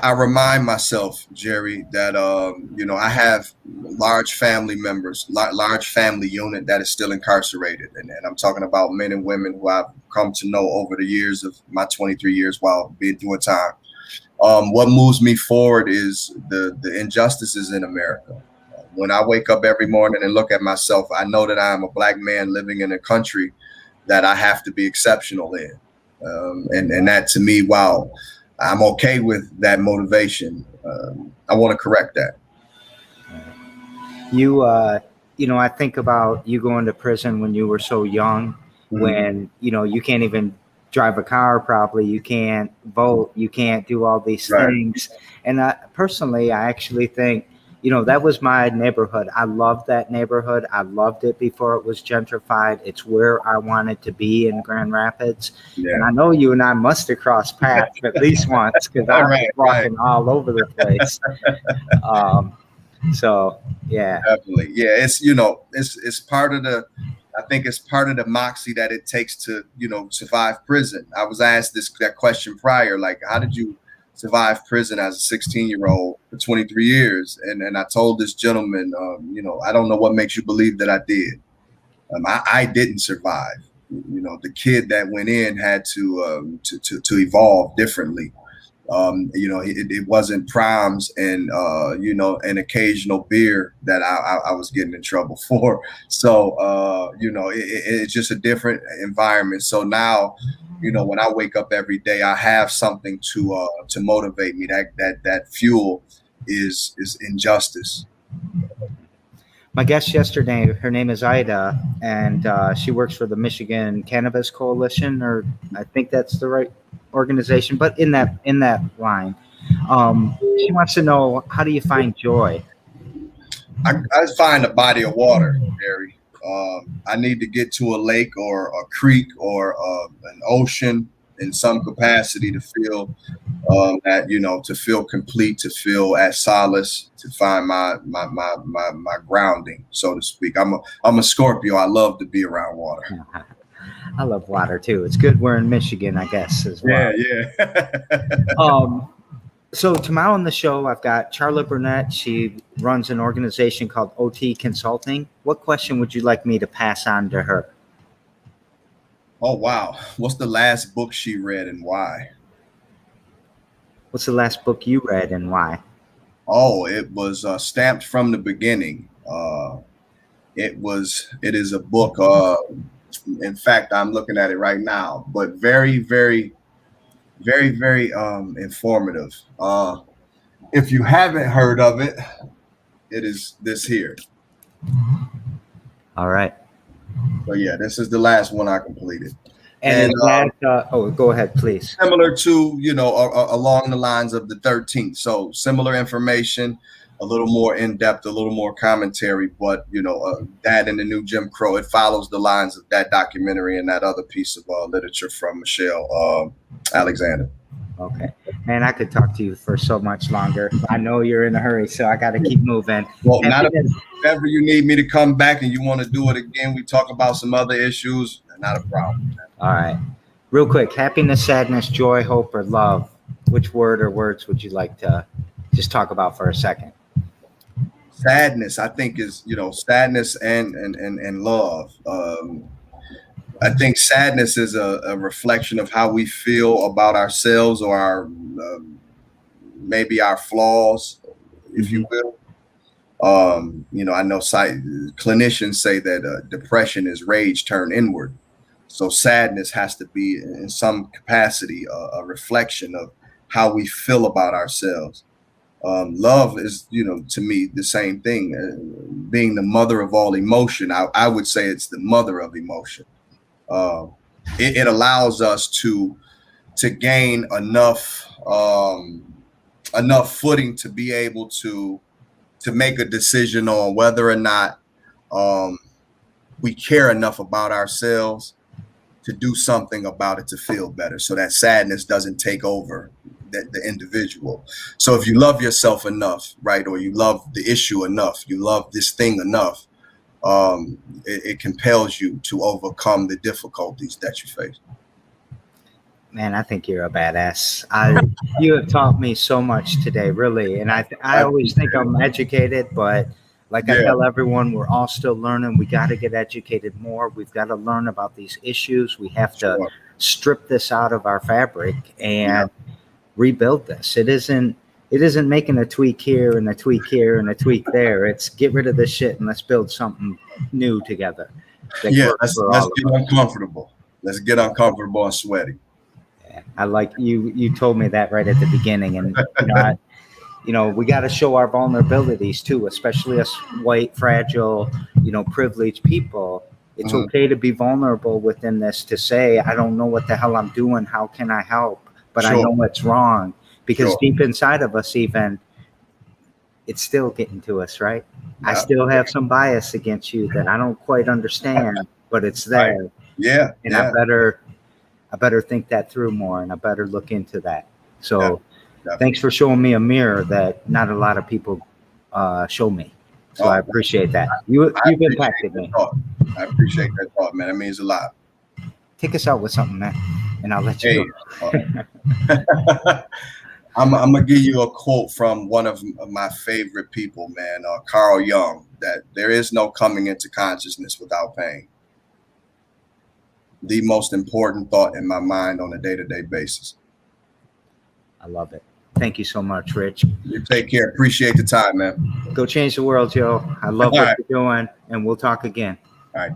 I remind myself, Jerry, that I have large family members, large family unit that is still incarcerated, and I'm talking about men and women who I've come to know over the years of my 23 years while being doing time. What moves me forward is the injustices in America. When I wake up every morning and look at myself, I know that I am a Black man living in a country that I have to be exceptional in. And that to me, wow, I'm okay with that motivation. I want to correct that. I think about you going to prison when you were so young, mm-hmm. when, you can't even drive a car properly, you can't vote, you can't do all these things. And personally, I actually think, that was my neighborhood. I loved that neighborhood. I loved it before it was gentrified. It's where I wanted to be in Grand Rapids. Yeah. And I know you and I must have crossed paths at least once, because I was walking all over the place. So, yeah. Definitely. Yeah, it's part of I think it's part of the moxie that it takes to, survive prison. I was asked that question prior, like, how did you survive prison as a 16-year-old for 23 years? And I told this gentleman, I don't know what makes you believe that I did. I didn't survive. The kid that went in had to evolve differently. It wasn't primes and an occasional beer that I was getting in trouble for. So it's just a different environment. So now, when I wake up every day, I have something to motivate me. That fuel is injustice. My guest yesterday, her name is Ida, and she works for the Michigan Cannabis Coalition, or I think that's the right organization, but in that line. She wants to know, how do you find joy? I find a body of water, Gary. I need to get to a lake or a creek or an ocean in some capacity to feel to feel complete, to feel at solace, to find my grounding, so to speak. I'm a Scorpio. I love to be around water. I love water too. It's good we're in Michigan, I guess, as well. Yeah. So tomorrow on the show, I've got Charlotte Burnett. She runs an organization called OT Consulting. What question would you like me to pass on to her? Oh, wow. What's the last book she read and why? What's the last book you read and why? Oh, it was Stamped from the Beginning. It is a book. In fact, I'm looking at it right now, but very, very, very, very informative. If you haven't heard of it, it is this here. All right. So yeah, this is the last one I completed. And go ahead, please. Similar to, along the lines of the 13th. So similar information, a little more in depth, a little more commentary, but that and the New Jim Crow, it follows the lines of that documentary and that other piece of literature from Michelle Alexander. Okay, man, I could talk to you for so much longer. I know you're in a hurry, so I got to keep moving. Well, if ever you need me to come back and you want to do it again, we talk about some other issues. Not a problem. All right, real quick: happiness, sadness, joy, hope, or love. Which word or words would you like to just talk about for a second? Sadness, I think, is sadness and love. I think sadness is a reflection of how we feel about ourselves or our maybe our flaws, if you will. I know clinicians say that depression is rage turned inward. So sadness has to be in some capacity a reflection of how we feel about ourselves. Love is, to me, the same thing. Being the mother of all emotion, I would say it's the mother of emotion. It allows us to gain enough footing to be able to make a decision on whether or not we care enough about ourselves to do something about it to feel better, so that sadness doesn't take over the individual. So if you love yourself enough, right, or you love the issue enough, you love this thing enough, it compels you to overcome the difficulties that you face. Man, I think you're a badass. You have taught me so much today, really. And I always think I'm educated, but like I tell everyone, we're all still learning. We got to get educated more. We've got to learn about these issues. We have to strip this out of our fabric and rebuild this. It isn't making a tweak here and a tweak here and a tweak there. It's get rid of this shit and let's build something new together. Let's get uncomfortable. Let's get uncomfortable and sweaty. Yeah, I like you told me that right at the beginning, and we got to show our vulnerabilities too, especially us white, fragile, privileged people. It's okay to be vulnerable within this, to say, I don't know what the hell I'm doing. How can I help? But I know what's wrong, because deep inside of us, even, it's still getting to us, right? Yeah. I still have some bias against you that I don't quite understand, but it's there. Right. Yeah. And I better think that through more, and I better look into that. So thanks for showing me a mirror that not a lot of people show me. So I appreciate that. You've impacted me. I appreciate that thought, man. It means a lot. Take us out with something, man, and I'll let you go. I'm gonna give you a quote from one of my favorite people, man, Carl Jung, that there is no coming into consciousness without pain. The most important thought in my mind on a day-to-day basis. I love it. Thank you so much, Rich. You take care. Appreciate the time, man. Go change the world, Joe. I love what you're doing, and we'll talk again.